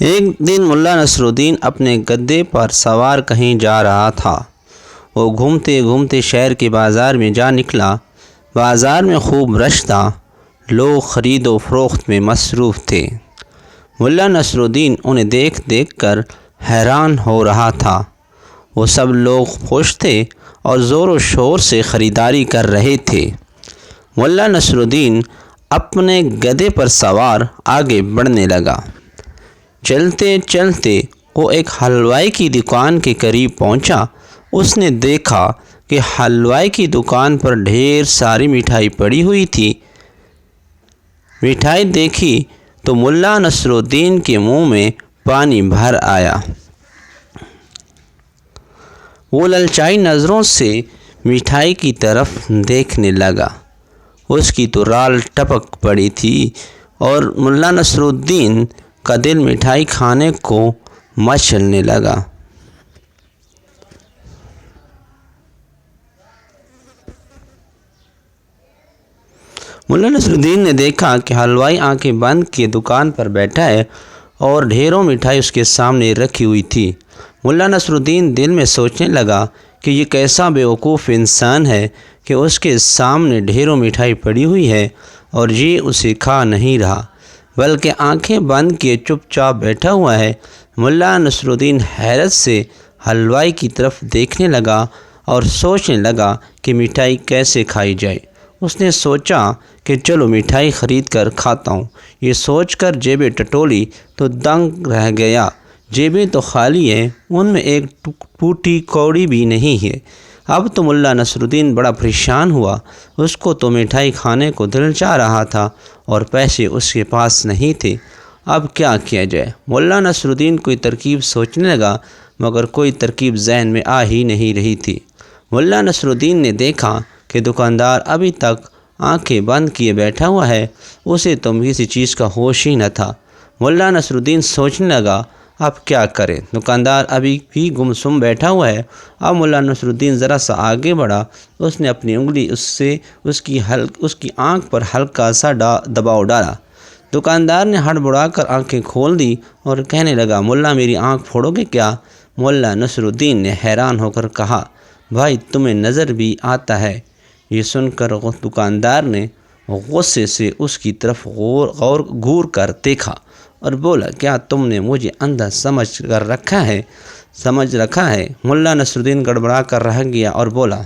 ایک دن ملا نصرالدین اپنے گدے پر سوار کہیں جا رہا تھا۔ وہ گھومتے گھومتے شہر کے بازار میں جا نکلا۔ بازار میں خوب رش تھا، لوگ خرید و فروخت میں مصروف تھے۔ ملا نصرالدین انہیں دیکھ دیکھ کر حیران ہو رہا تھا۔ وہ سب لوگ خوش تھے اور زور و شور سے خریداری کر رہے تھے۔ ملا نصرالدین اپنے گدے پر سوار آگے بڑھنے لگا۔ چلتے چلتے وہ ایک حلوائی کی دکان کے قریب پہنچا۔ اس نے دیکھا کہ حلوائی کی دکان پر ڈھیر ساری مٹھائی پڑی ہوئی تھی۔ مٹھائی دیکھی تو ملا نصرالدین کے منہ میں پانی بھر آیا۔ وہ للچائی نظروں سے مٹھائی کی طرف دیکھنے لگا۔ اس کی تو رال ٹپک پڑی تھی اور ملا نصرالدین کا دل مٹھائی کھانے کو مچلنے لگا۔ ملا نصرالدین نے دیکھا کہ حلوائی آنکھیں بند کیے دکان پر بیٹھا ہے اور ڈھیروں مٹھائی اس کے سامنے رکھی ہوئی تھی۔ ملا نصرالدین دل میں سوچنے لگا کہ یہ کیسا بیوقوف انسان ہے کہ اس کے سامنے ڈھیروں مٹھائی پڑی ہوئی ہے اور یہ اسے کھا نہیں رہا بلکہ آنکھیں بند کیے چپ چاپ بیٹھا ہوا ہے۔ ملا نصرالدین حیرت سے حلوائی کی طرف دیکھنے لگا اور سوچنے لگا کہ مٹھائی کیسے کھائی جائے۔ اس نے سوچا کہ چلو مٹھائی خرید کر کھاتا ہوں۔ یہ سوچ کر جیبیں ٹٹولی تو دنگ رہ گیا۔ جیبیں تو خالی ہیں، ان میں ایک ٹوٹی کوڑی بھی نہیں ہے۔ اب تو ملا نصرالدین بڑا پریشان ہوا۔ اس کو تو مٹھائی کھانے کو دل چاہ رہا تھا اور پیسے اس کے پاس نہیں تھے۔ اب کیا کیا جائے؟ ملا نصرالدین کوئی ترکیب سوچنے لگا مگر کوئی ترکیب ذہن میں آ ہی نہیں رہی تھی۔ ملا نصرالدین نے دیکھا کہ دکاندار ابھی تک آنکھیں بند کیے بیٹھا ہوا ہے، اسے تو کسی چیز کا ہوش ہی نہ تھا۔ ملا نصرالدین سوچنے لگا اب کیا کرے؟ دکاندار ابھی بھی گمسم بیٹھا ہوا ہے۔ اب ملا نصرالدین ذرا سا آگے بڑھا۔ اس نے اپنی انگلی اس کی آنکھ پر ہلکا سا دباؤ ڈالا۔ دکاندار نے ہڑبڑا کر آنکھیں کھول دی اور کہنے لگا ملا میری آنکھ پھوڑو گے کیا؟ ملا نصرالدین نے حیران ہو کر کہا بھائی تمہیں نظر بھی آتا ہے؟ یہ سن کر دکاندار نے غصے سے اس کی طرف گور کر دیکھا اور بولا کیا تم نے مجھے اندھا سمجھ رکھا ہے؟ ملا نصرالدین گڑبڑا کر رہ گیا اور بولا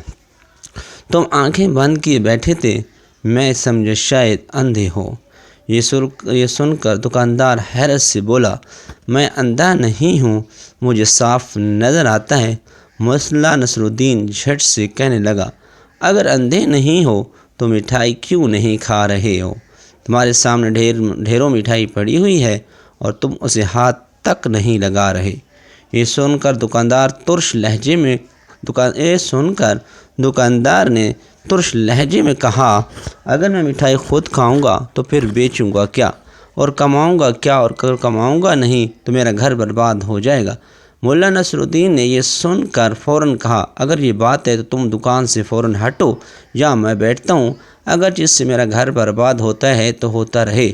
تم آنکھیں بند کیے بیٹھے تھے، میں سمجھا شاید اندھے ہو۔ یہ سن کر دکاندار حیرت سے بولا میں اندھا نہیں ہوں، مجھے صاف نظر آتا ہے۔ ملا نصرالدین جھٹ سے کہنے لگا اگر اندھے نہیں ہو تو مٹھائی کیوں نہیں کھا رہے ہو؟ تمہارے سامنے ڈھیروں مٹھائی پڑی ہوئی ہے اور تم اسے ہاتھ تک نہیں لگا رہے۔ یہ سن کر دکاندار نے ترش لہجے میں کہا اگر میں مٹھائی خود کھاؤں گا تو پھر بیچوں گا کیا اور کماؤں گا کیا، اور کماؤں گا نہیں تو میرا گھر برباد ہو جائے گا۔ ملا نصرالدین نے یہ سن کر فوراً کہا اگر یہ بات ہے تو تم دکان سے فوراً ہٹو یا میں بیٹھتا ہوں، اگر جس سے میرا گھر برباد ہوتا ہے تو ہوتا رہے،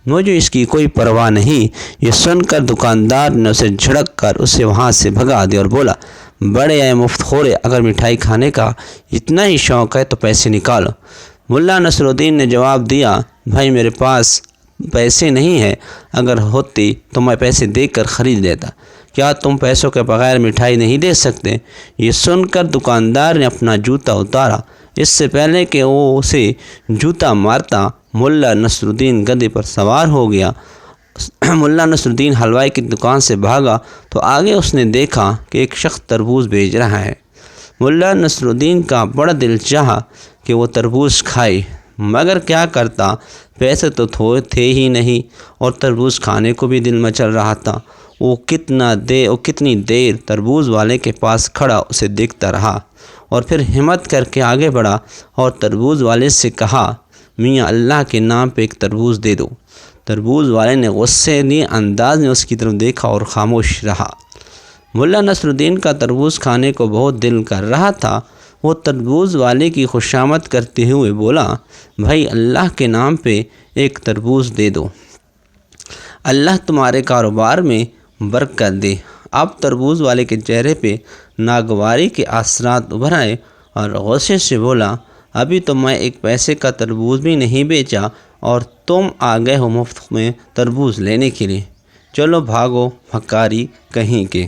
مجھے اس کی کوئی پرواہ نہیں۔ یہ سن کر دکاندار نے اسے جھڑک کر اسے وہاں سے بھگا دیا اور بولا بڑے اے مفت خورے، اگر مٹھائی کھانے کا اتنا ہی شوق ہے تو پیسے نکالو۔ ملا نصرالدین نے جواب دیا بھائی میرے پاس پیسے نہیں ہیں، اگر ہوتے تو میں پیسے دے کر خرید لیتا، کیا تم پیسوں کے بغیر مٹھائی نہیں دے سکتے؟ یہ سن کر دکاندار نے اپنا جوتا اتارا۔ اس سے پہلے کہ وہ اسے جوتا مارتا ملا نصرالدین گدے پر سوار ہو گیا۔ ملا نصرالدین حلوائی کی دکان سے بھاگا تو آگے اس نے دیکھا کہ ایک شخص تربوز بیچ رہا ہے۔ ملا نصرالدین کا بڑا دل چاہا کہ وہ تربوز کھائے مگر کیا کرتا، پیسے تو تھے ہی نہیں اور تربوز کھانے کو بھی دل مچل رہا تھا۔ وہ کتنی دیر تربوز والے کے پاس کھڑا اسے دیکھتا رہا اور پھر ہمت کر کے آگے بڑھا اور تربوز والے سے کہا میاں اللہ کے نام پہ ایک تربوز دے دو۔ تربوز والے نے غصے انداز میں اس کی طرف دیکھا اور خاموش رہا۔ ملا نصرالدین کا تربوز کھانے کو بہت دل کر رہا تھا۔ وہ تربوز والے کی خوشامد کرتے ہوئے بولا بھائی اللہ کے نام پہ ایک تربوز دے دو۔ اللہ تمہارے کاروبار میں برکت دے۔ اب تربوز والے کے چہرے پہ ناگواری کے اثرات ابھر آئے اور غصے سے بولا، ابھی تو میں ایک پیسے کا تربوز بھی نہیں بیچا اور تم آ گئے ہو مفت میں تربوز لینے کے لیے، چلو بھاگو بھکاری کہیں کے۔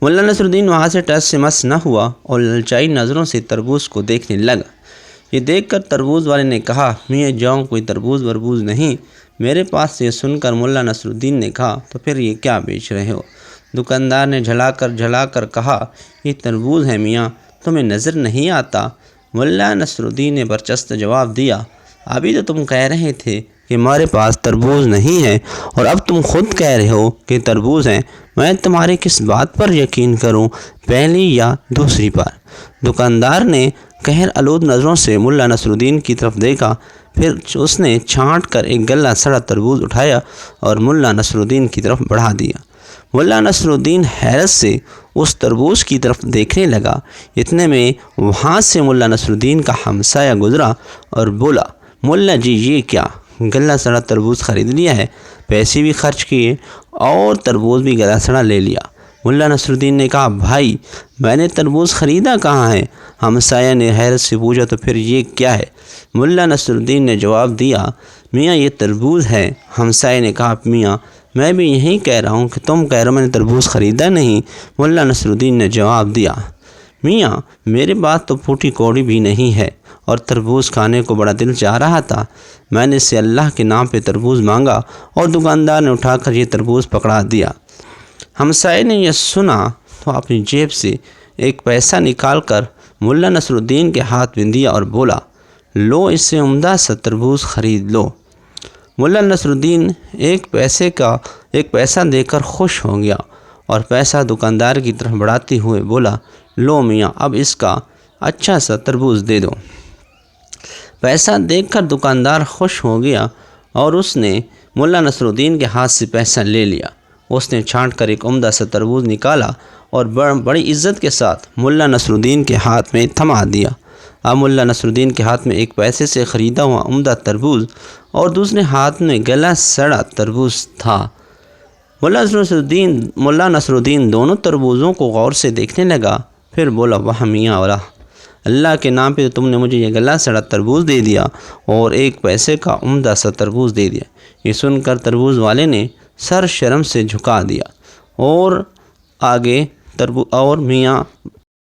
ملا نصرالدین وہاں سے ٹس سے مس نہ ہوا اور للچائی نظروں سے تربوز کو دیکھنے لگا۔ یہ دیکھ کر تربوز والے نے کہا، میاں جاؤں کوئی تربوز وربوز نہیں میرے پاس سے۔ یہ سن کر ملا نصرالدین نے کہا، تو پھر یہ کیا بیچ رہے ہو؟ دکاندار نے جھلا کر کہا، یہ تربوز ہے میاں، تمہیں نظر نہیں آتا؟ ملا نصرالدین نے برچستہ جواب دیا، ابھی تو تم کہہ رہے تھے کہ ہمارے پاس تربوز نہیں ہے اور اب تم خود کہہ رہے ہو کہ تربوز ہیں، میں تمہاری کس بات پر یقین کروں، پہلی یا دوسری بار؟ دکاندار نے قہر آلود نظروں سے ملا نصرالدین کی طرف دیکھا، پھر اس نے چھانٹ کر ایک گلا سڑا تربوز اٹھایا اور ملا نصرالدین کی طرف بڑھا دیا۔ ملا نصرالدین حیرت سے اس تربوز کی طرف دیکھنے لگا۔ اتنے میں وہاں سے ملا نصرالدین کا ہمسایہ گزرا اور بولا، ملا جی یہ کیا گلا سڑا تربوز خرید لیا ہے؟ پیسے بھی خرچ کیے اور تربوز بھی گلا سڑا لے لیا۔ ملا نصرالدین نے کہا، بھائی میں نے تربوز خریدا کہاں ہے؟ ہمسایہ نے حیرت سے پوچھا، تو پھر یہ کیا ہے؟ ملا نصرالدین نے جواب دیا، میاں یہ تربوز ہے۔ ہمسایہ نے کہا، میاں میں بھی یہی کہہ رہا ہوں کہ تم کہہ رہے ہو میں نے تربوز خریدا نہیں۔ ملا نصرالدین نے جواب دیا، میاں میرے پاس تو پھوٹی کوڑی بھی نہیں ہے اور تربوز کھانے کو بڑا دل چاہ رہا تھا، میں نے اس سے اللہ کے نام پہ تربوز مانگا اور دکاندار نے اٹھا کر یہ تربوز پکڑا دیا۔ ہمسائے نے یہ سنا تو اپنی جیب سے ایک پیسہ نکال کر ملا نصرالدین کے ہاتھ میں دیا اور بولا، لو اس سے عمدہ سا تربوز خرید لو۔ ملا نصرالدین ایک پیسہ دے کر خوش ہو گیا اور پیسہ دکاندار کی طرف بڑھاتے ہوئے بولا، لو میاں اب اس کا اچھا سا تربوز دے دو۔ پیسہ دیکھ کر دکاندار خوش ہو گیا اور اس نے ملا نصرالدین کے ہاتھ سے پیسہ لے لیا۔ اس نے چھانٹ کر ایک عمدہ سا تربوز نکالا اور بڑی عزت کے ساتھ ملا نصرالدین کے ہاتھ میں تھما دیا۔ اب ملا نصرالدین کے ہاتھ میں ایک پیسے سے خریدا ہوا عمدہ تربوز اور دوسرے ہاتھ میں گلا سڑا تربوز تھا۔ ملا نصرالدین دونوں تربوزوں کو غور سے دیکھنے لگا، پھر بولا، واہ میاں والا، اللہ کے نام پہ تم نے مجھے یہ گلا سڑا تربوز دے دیا اور ایک پیسے کا عمدہ سا تربوز دے دیا۔ یہ سن کر تربوز والے نے سر شرم سے جھکا دیا اور میاں